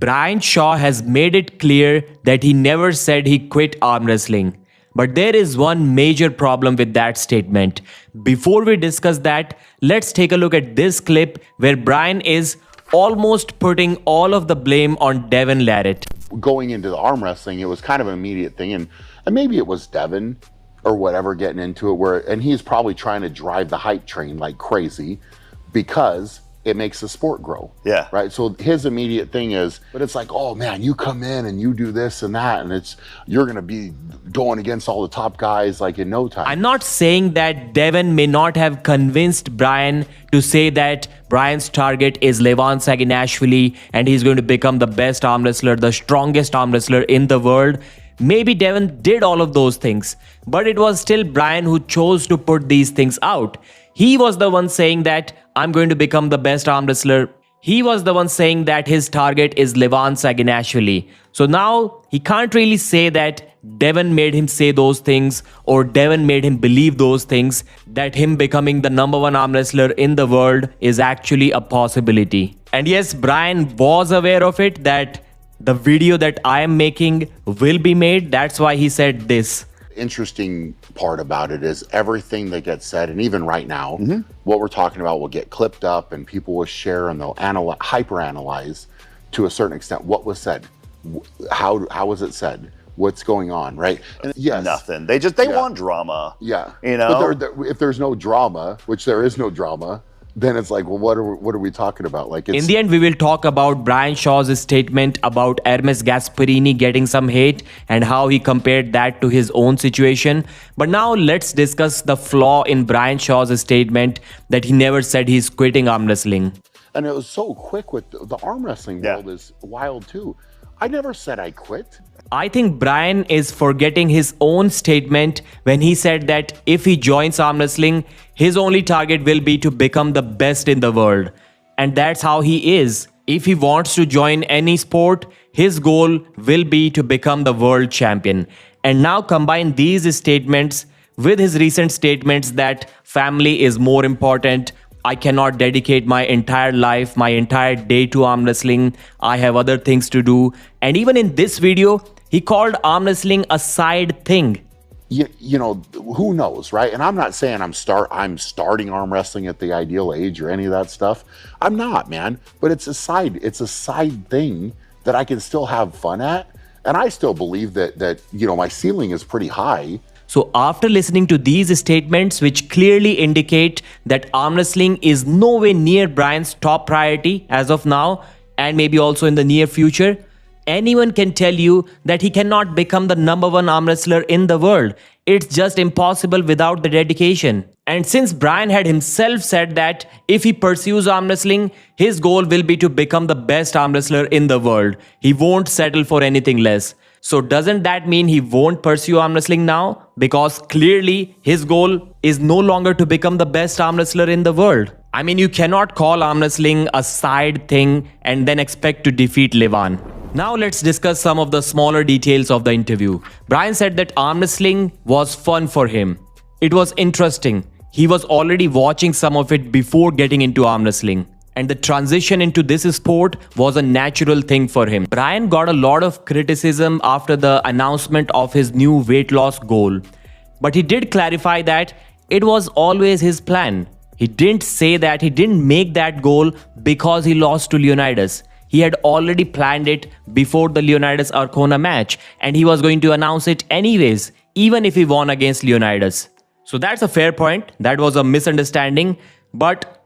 Brian Shaw has made it clear that he never said he quit arm wrestling. But there is one major problem with that statement. Before we discuss that, let's take a look at this clip where Brian is almost putting all of the blame on Devon Larratt. Going into the arm wrestling, it was kind of an immediate thing, and maybe it was Devon or whatever getting into it, and he's probably trying to drive the hype train like crazy because it makes the sport grow. Yeah. Right. So his immediate thing is, but it's like, oh man, you come in and you do this and that, and you're gonna be going against all the top guys like in no time. I'm not saying that Devon may not have convinced Brian to say that Brian's target is Devon Saginashvili and he's going to become the best arm wrestler, the strongest arm wrestler in the world. Maybe Devon did all of those things, but it was still Brian who chose to put these things out. He was the one saying that I'm going to become the best arm wrestler. He was the one saying that his target is Devon Saginashvili. So now he can't really say that Devon made him say those things or Devon made him believe those things, that him becoming the #1 arm wrestler in the world is actually a possibility. And yes, Brian was aware of it, that the video that I am making will be made. That's why he said this. Interesting part about it is everything that gets said, and even right now, what we're talking about will get clipped up and people will share and they'll hyper-analyze to a certain extent what was said, how was it said, what's going on, right? And yes, nothing. They want drama. Yeah, you know. But if there's no drama, which there is no drama, then it's like, well, what are we talking about? Like, in the end, we will talk about Brian Shaw's statement about Ermes Gasparini getting some hate and how he compared that to his own situation. But now let's discuss the flaw in Brian Shaw's statement that he never said he's quitting arm wrestling. And it was so quick with the arm wrestling world is wild too. I never said I quit. I think Brian is forgetting his own statement when he said that if he joins arm wrestling, his only target will be to become the best in the world. And that's how he is. If he wants to join any sport, his goal will be to become the world champion. And now combine these statements with his recent statements that family is more important. I cannot dedicate my entire life, my entire day to arm wrestling. I have other things to do. And even in this video, he called arm wrestling a side thing. You know, who knows, right? And I'm not saying I'm starting arm wrestling at the ideal age or any of that stuff. I'm not, man. But it's a side thing that I can still have fun at. And I still believe that you know, my ceiling is pretty high. So after listening to these statements, which clearly indicate that arm wrestling is nowhere near Brian's top priority as of now, and maybe also in the near future, anyone can tell you that he cannot become the #1 arm wrestler in the world. It's just impossible without the dedication. And since Brian had himself said that if he pursues arm wrestling, his goal will be to become the best arm wrestler in the world. He won't settle for anything less. So doesn't that mean he won't pursue arm wrestling now? Because clearly his goal is no longer to become the best arm wrestler in the world. I mean, you cannot call arm wrestling a side thing and then expect to defeat Devon. Now let's discuss some of the smaller details of the interview. Brian said that arm wrestling was fun for him. It was interesting. He was already watching some of it before getting into arm wrestling. And the transition into this sport was a natural thing for him. Brian got a lot of criticism after the announcement of his new weight loss goal. But he did clarify that it was always his plan. He didn't say that he didn't make that goal because he lost to Leonidas. He had already planned it before the Leonidas-Arcona match, and he was going to announce it anyways, even if he won against Leonidas. So that's a fair point. That was a misunderstanding. But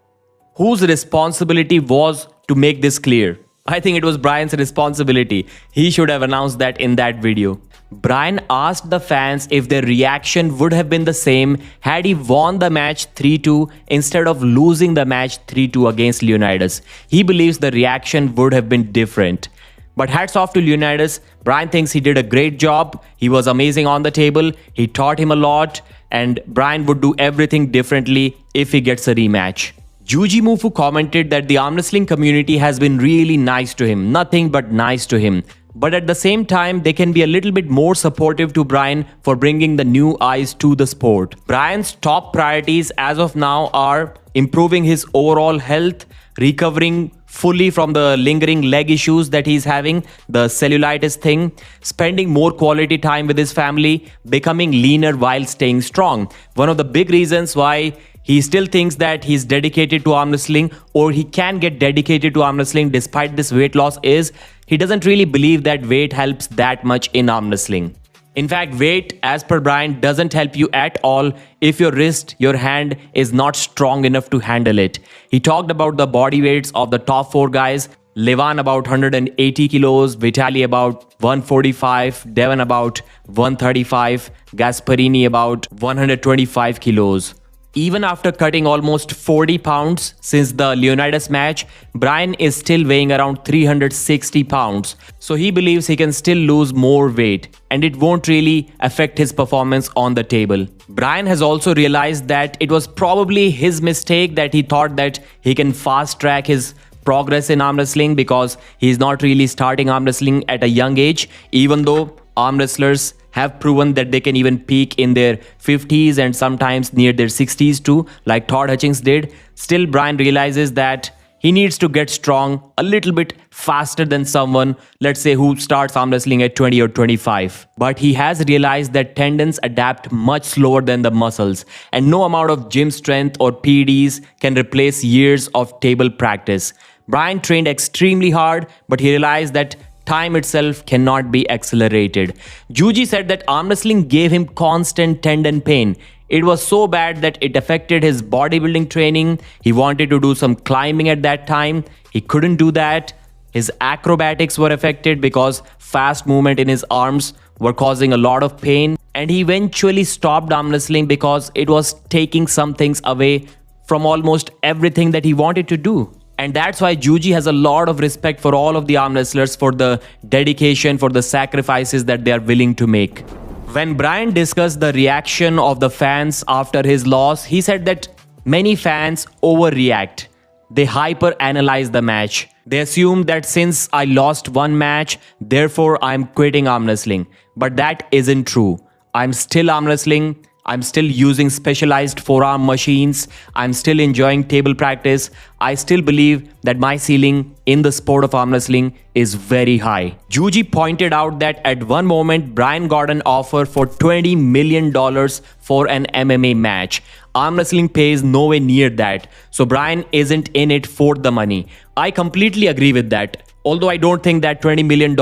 whose responsibility was to make this clear? I think it was Brian's responsibility. He should have announced that in that video. Brian asked the fans if their reaction would have been the same had he won the match 3-2 instead of losing the match 3-2 against Leonidas. He believes the reaction would have been different. But hats off to Leonidas. Brian thinks he did a great job. He was amazing on the table. He taught him a lot. And Brian would do everything differently if he gets a rematch. Juhi commented that the arm wrestling community has been really nice to him. Nothing but nice to him. But at the same time, they can be a little bit more supportive to Brian for bringing the new eyes to the sport. Brian's top priorities as of now are improving his overall health, recovering fully from the lingering leg issues that he's having, the cellulitis thing, spending more quality time with his family, becoming leaner while staying strong. One of the big reasons why he still thinks that he's dedicated to arm wrestling, or he can get dedicated to arm wrestling despite this weight loss, is he doesn't really believe that weight helps that much in arm wrestling. In fact, weight, as per Brian, doesn't help you at all if your wrist, your hand is not strong enough to handle it. He talked about the body weights of the top 4 guys. Levan about 180 kilos, Vitali about 145, Devon about 135, Gasparini about 125 kilos. Even after cutting almost 40 pounds since the Leonidas match, Brian is still weighing around 360 pounds. So he believes he can still lose more weight and it won't really affect his performance on the table. Brian has also realized that it was probably his mistake that he thought that he can fast track his progress in arm wrestling, because he's not really starting arm wrestling at a young age, even though arm wrestlers have proven that they can even peak in their 50s and sometimes near their 60s too, like Todd Hutchings did. Still, Brian realizes that he needs to get strong a little bit faster than someone, let's say, who starts arm wrestling at 20 or 25. But he has realized that tendons adapt much slower than the muscles, and no amount of gym strength or PEDs can replace years of table practice. Brian trained extremely hard, but he realized that time itself cannot be accelerated. Juhi said that arm wrestling gave him constant tendon pain. It was so bad that it affected his bodybuilding training. He wanted to do some climbing at that time. He couldn't do that. His acrobatics were affected because fast movement in his arms were causing a lot of pain. And he eventually stopped arm wrestling because it was taking some things away from almost everything that he wanted to do. And that's why Juhi has a lot of respect for all of the arm wrestlers, for the dedication, for the sacrifices that they are willing to make. When Brian discussed the reaction of the fans after his loss, he said that many fans overreact. They hyper-analyze the match. They assume that since I lost one match, therefore I'm quitting arm wrestling. But that isn't true. I'm still arm wrestling. I'm still using specialized forearm machines. I'm still enjoying table practice. I still believe that my ceiling in the sport of arm wrestling is very high. Juhi pointed out that at one moment, Brian got an offer for $20 million for an MMA match. Arm wrestling pays nowhere near that. So Brian isn't in it for the money. I completely agree with that. Although I don't think that $20 million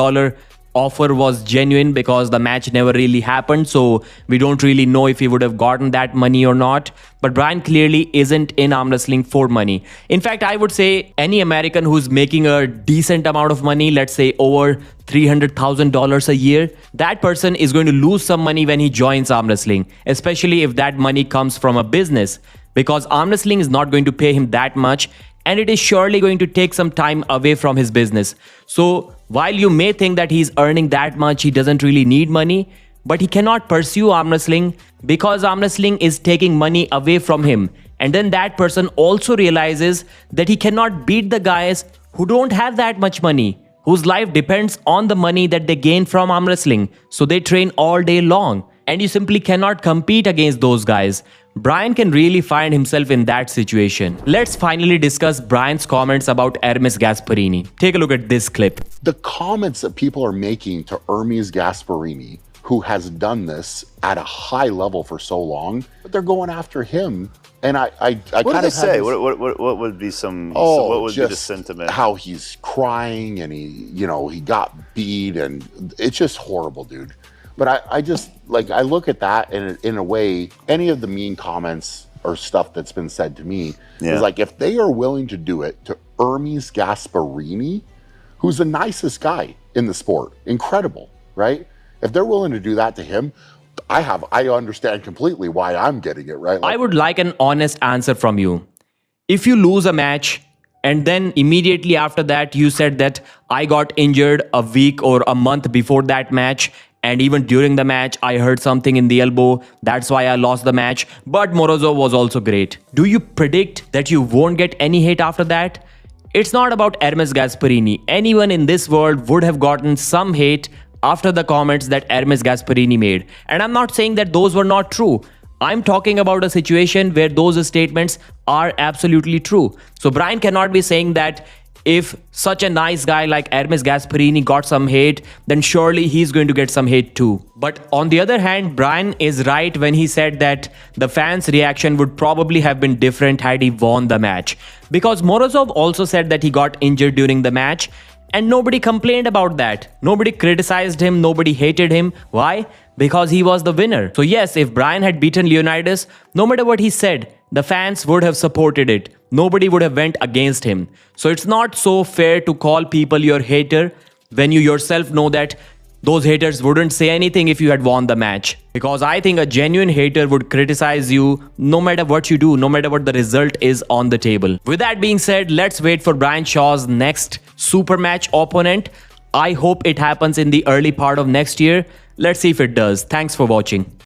offer was genuine, because the match never really happened, so we don't really know if he would have gotten that money or not. But Brian clearly isn't in arm wrestling for money. In fact, I would say any American who's making a decent amount of money, let's say over $300,000 a year, that person is going to lose some money when he joins arm wrestling, especially if that money comes from a business, because arm wrestling is not going to pay him that much, and it is surely going to take some time away from his business. So while you may think that he's earning that much, he doesn't really need money, but he cannot pursue arm wrestling because arm wrestling is taking money away from him. And then that person also realizes that he cannot beat the guys who don't have that much money, whose life depends on the money that they gain from arm wrestling. So they train all day long, and you simply cannot compete against those guys. Brian can really find himself in that situation. Let's finally discuss Brian's comments about Ermes Gasparini. Take a look at this clip. The comments that people are making to Ermes Gasparini, who has done this at a high level for so long, but they're going after him. And I what kind did of they say? What would be some? Oh, what would be the just sentiment? how he's crying and he got beat, and it's just horrible, dude. But I just, like, I look at that, and in a way, any of the mean comments or stuff that's been said to me is like, if they are willing to do it to Ermes Gasparini, who's the nicest guy in the sport, incredible, right? If they're willing to do that to him, I understand completely why I'm getting it, right? Like, I would like an honest answer from you. If you lose a match, and then immediately after that, you said that I got injured a week or a month before that match, and even during the match, I hurt something in the elbow. That's why I lost the match. But Morozov was also great. Do you predict that you won't get any hate after that? It's not about Ermes Gasparini. Anyone in this world would have gotten some hate after the comments that Ermes Gasparini made. And I'm not saying that those were not true. I'm talking about a situation where those statements are absolutely true. So Brian cannot be saying that if such a nice guy like Ermes Gasparini got some hate, then surely he's going to get some hate too. But on the other hand, Brian is right when he said that the fans' reaction would probably have been different had he won the match. Because Morozov also said that he got injured during the match, and nobody complained about that. Nobody criticized him, nobody hated him. Why? Because he was the winner. So yes, if Brian had beaten Leonidas, no matter what he said, the fans would have supported it. Nobody would have went against him. So it's not so fair to call people your hater when you yourself know that those haters wouldn't say anything if you had won the match. Because I think a genuine hater would criticize you no matter what you do, no matter what the result is on the table. With that being said, let's wait for Brian Shaw's next super match opponent. I hope it happens in the early part of next year. Let's see if it does. Thanks for watching.